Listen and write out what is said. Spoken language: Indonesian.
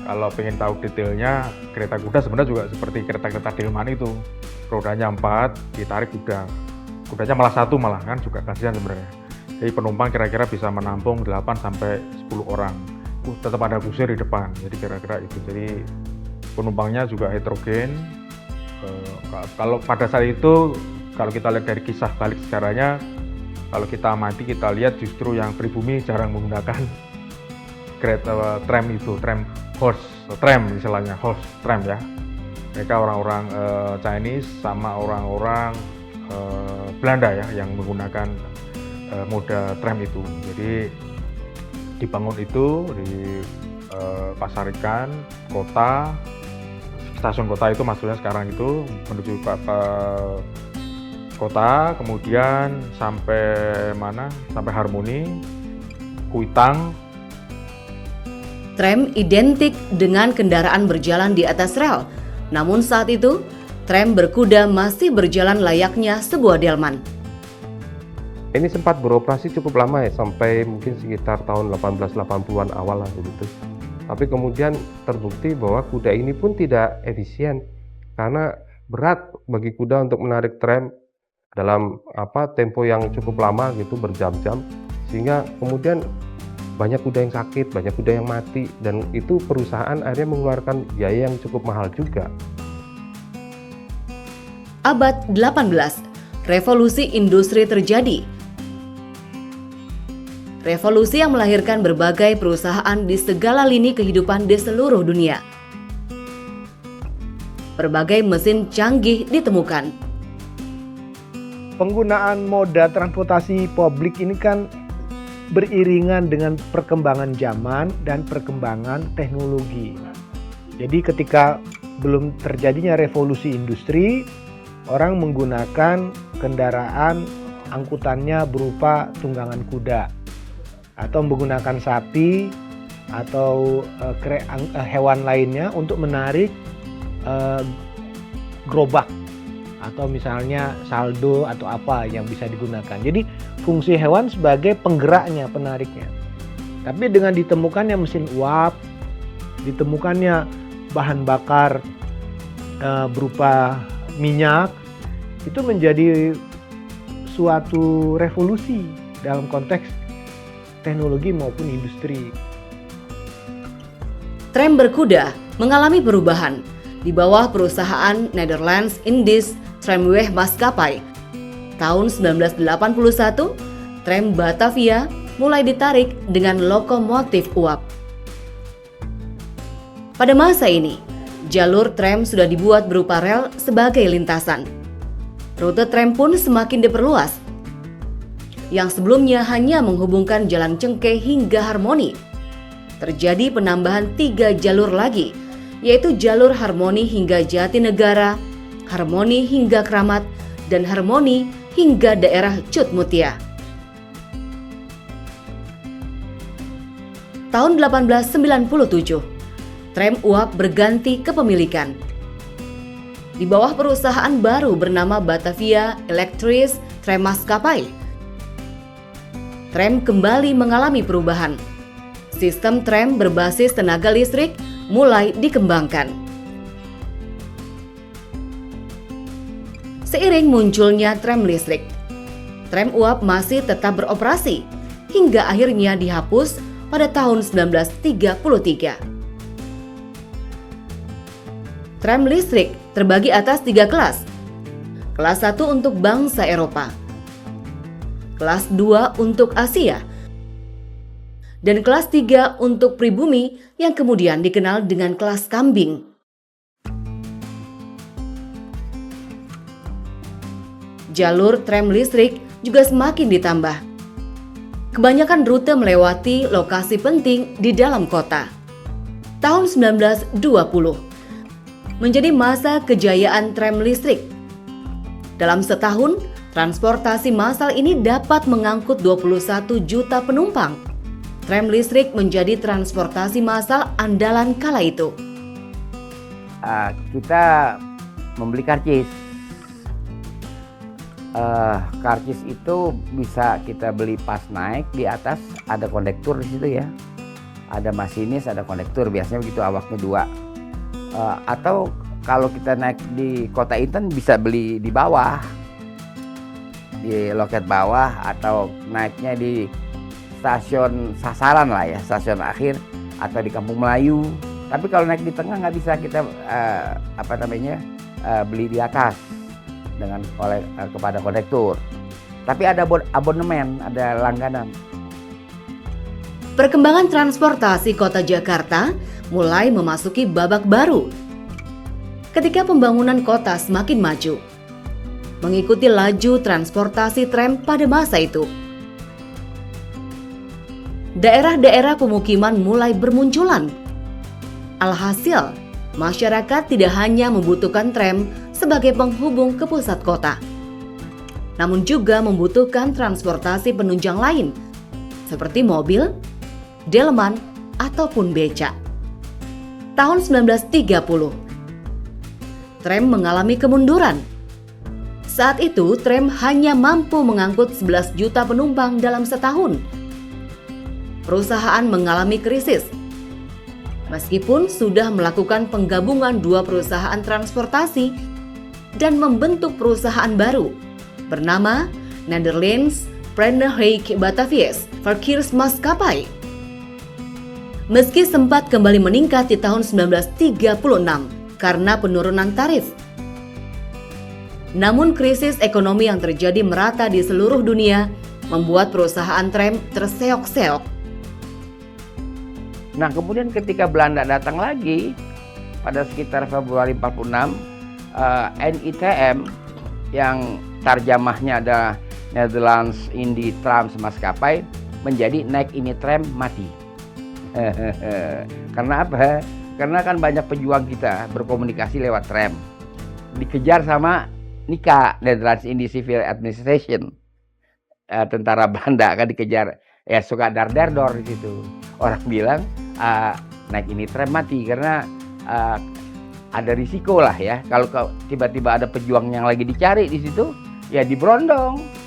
Kalau pengen tahu detailnya, kereta kuda sebenarnya juga seperti kereta-kereta delman itu. Rodanya 4, ditarik kuda. Kudanya malah 1 malah kan juga kasihan sebenarnya. Jadi penumpang kira-kira bisa menampung 8 sampai 10 orang. Tetap ada kusir di depan. Jadi kira-kira itu. Jadi penumpangnya juga heterogen. Kalau pada saat itu, kalau kita lihat dari kisah balik sejarahnya, kalau kita amati, kita lihat justru yang pribumi jarang menggunakan kereta tram itu, horse tram istilahnya, horse tram ya. Mereka orang-orang Chinese sama orang-orang Belanda ya yang menggunakan moda tram itu. Jadi dibangun itu di Pasar Ikan kota, stasiun kota itu maksudnya sekarang itu menuju ke kota, kemudian sampai mana? Sampai Harmoni, Kuitang. Tram identik dengan kendaraan berjalan di atas rel. Namun saat itu, tram berkuda masih berjalan layaknya sebuah delman. Ini sempat beroperasi cukup lama ya, sampai mungkin sekitar tahun 1880-an awal lah begitu. Tapi kemudian terbukti bahwa kuda ini pun tidak efisien karena berat bagi kuda untuk menarik tram dalam tempo yang cukup lama gitu, berjam-jam, sehingga kemudian banyak kuda yang sakit, banyak kuda yang mati, dan itu perusahaan akhirnya mengeluarkan biaya yang cukup mahal juga. Abad 18, revolusi industri terjadi. Revolusi yang melahirkan berbagai perusahaan di segala lini kehidupan di seluruh dunia. Berbagai mesin canggih ditemukan. Penggunaan moda transportasi publik ini kan beriringan dengan perkembangan zaman dan perkembangan teknologi. Jadi ketika belum terjadinya revolusi industri, orang menggunakan kendaraan angkutannya berupa tunggangan kuda atau menggunakan sapi atau hewan lainnya untuk menarik gerobak atau misalnya saldo atau apa yang bisa digunakan. Jadi fungsi hewan sebagai penggeraknya, penariknya. Tapi dengan ditemukannya mesin uap, ditemukannya bahan bakar berupa minyak, itu menjadi suatu revolusi dalam konteks teknologi maupun industri. Tram berkuda mengalami perubahan di bawah perusahaan Netherlands Indisch Tramweg Maskapai. Tahun 1981, tram Batavia mulai ditarik dengan lokomotif uap. Pada masa ini, jalur tram sudah dibuat berupa rel sebagai lintasan. Rute tram pun semakin diperluas. Yang sebelumnya hanya menghubungkan Jalan Cengkeh hingga Harmoni, terjadi penambahan 3 jalur lagi, yaitu jalur Harmoni hingga Jatinegara, Harmoni hingga Kramat, dan Harmoni hingga daerah Cut Mutia. Tahun 1897, tram uap berganti kepemilikan. Di bawah perusahaan baru bernama Batavia Elektrische Trammaatschappai, tram kembali mengalami perubahan. Sistem tram berbasis tenaga listrik mulai dikembangkan. Seiring munculnya tram listrik, tram uap masih tetap beroperasi hingga akhirnya dihapus pada tahun 1933. Tram listrik terbagi atas 3 kelas. Kelas 1 untuk bangsa Eropa, kelas 2 untuk Asia, dan kelas 3 untuk pribumi yang kemudian dikenal dengan kelas kambing. Jalur tram listrik juga semakin ditambah. Kebanyakan rute melewati lokasi penting di dalam kota. Tahun 1920 menjadi masa kejayaan tram listrik. Dalam setahun, transportasi massal ini dapat mengangkut 21 juta penumpang. Tram listrik menjadi transportasi massal andalan kala itu. Kita membeli karcis. Karcis itu bisa kita beli pas naik, di atas ada kondektur di situ ya. ada masinis, ada kondektur, biasanya begitu, awaknya 2. Atau kalau kita naik di Kota Inten bisa beli di bawah, di loket bawah, atau naiknya di stasiun sasaran lah ya, stasiun akhir, atau di Kampung Melayu. Tapi kalau naik di tengah nggak bisa kita beli di atas kepada kondektur. Tapi ada abonemen, ada langganan. Perkembangan transportasi kota Jakarta mulai memasuki babak baru ketika pembangunan kota semakin maju. Mengikuti laju transportasi tram pada masa itu, daerah-daerah pemukiman mulai bermunculan. Alhasil, masyarakat tidak hanya membutuhkan tram sebagai penghubung ke pusat kota, namun juga membutuhkan transportasi penunjang lain seperti mobil, delman, ataupun becak. Tahun 1930, tram mengalami kemunduran. Saat itu, tram hanya mampu mengangkut 11 juta penumpang dalam setahun. Perusahaan mengalami krisis. Meskipun sudah melakukan penggabungan 2 perusahaan transportasi dan membentuk perusahaan baru bernama Nederlands Vereniging Batavias Verkeersmaatschappij. Meski sempat kembali meningkat di tahun 1936 karena penurunan tarif, namun krisis ekonomi yang terjadi merata di seluruh dunia membuat perusahaan tram terseok-seok. Nah, kemudian ketika Belanda datang lagi pada sekitar Februari 46, NITM yang terjemahnya adalah Nederlands Indie Trams Maatschappij menjadi naik ini tram mati. Karena apa? Karena kan banyak pejuang kita berkomunikasi lewat tram. Dikejar sama NICA, Nederlands Indie Civil Administration. Tentara Belanda kan dikejar, ya suka dar-dar-dor di situ. Orang bilang naik ini tram mati karena ada risiko lah ya. Kalau tiba-tiba ada pejuang yang lagi dicari di situ, ya diberondong.